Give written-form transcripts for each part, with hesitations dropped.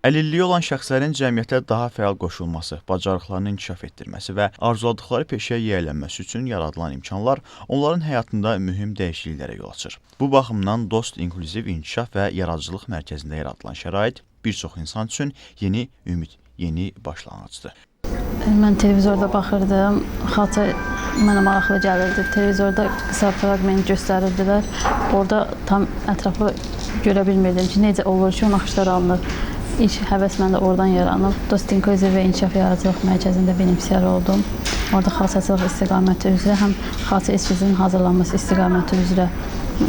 Əlilliyi olan şəxslərin cəmiyyətə daha fəal qoşulması, bacarıqlarını inkişaf etdirməsi və arzuladıkları peşəyə yiyələnməsi üçün yaradılan imkanlar onların həyatında mühüm dəyişikliklərə yol açır. Bu baxımdan Dost İnklüziv İnkişaf və Yaradıcılıq Mərkəzində yaradılan şərait bir çox insan üçün yeni ümid, yeni başlanğıcdır. Mən televizorda baxırdım, xalça mənə maraqlı gəlirdi. Televizorda qısa fraqment göstərirdilər. Orada tam ətrafı görə bilmirdim ki, necə olur ki, o naxışlar alınır. İlk həvəs məndə oradan yaranıb. Dost İnklüziv və İnkişaf Yaradıcılıq Mərkəzində benefisiar oldum. Orada xalçaçılıq istiqaməti üzrə, həm xalça eskizinin hazırlanması istiqaməti üzrə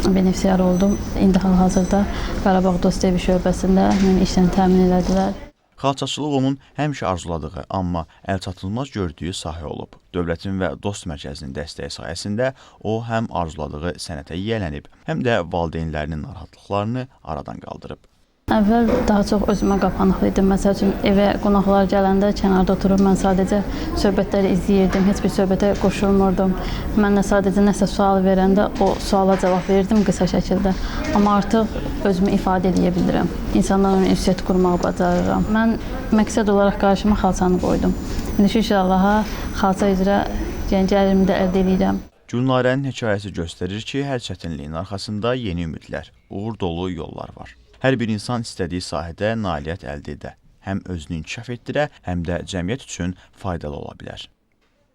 benefisiar oldum. İndi hal-hazırda Qarabağ Dost Evi şöbəsində mənə işlə təmin elədilər. Xalçaçılıq onun həmişə arzuladığı, amma əlçatılmaz gördüyü sahə olub. Dövlətin və Dost Mərkəzinin dəstəyi sayəsində o həm arzuladığı sənətə yiyələnib, həm də valideynlərinin narahatlıqlarını aradan qaldırıb. Əvvəl daha çox özümə qapanıqlı idim. Məsəl üçün, evə qonaqlar gələndə kənarda oturub mən sadəcə söhbətləri izləyirdim, heç bir söhbətə qoşulmurdum. Mən sadəcə nəsə sual verəndə o suala cavab verirdim qısa şəkildə. Amma artıq özümü ifadə edə bilirəm. İnsanlarla ünsiyyət qurmağı bacarıram. Mən məqsəd olaraq qarşıma xalçanı qoydum. İnşallah xalça üzrə gəlirimdə əldə edirəm. Gülnarənin hekayəsi göstərir ki, hər çətinliyin arxasında yeni ümidlər, uğur dolu yollar var. Hər bir insan istədiyi sahədə nailiyyət əldə edə, həm özünü inkişaf etdirə, həm də cəmiyyət üçün faydalı ola bilər.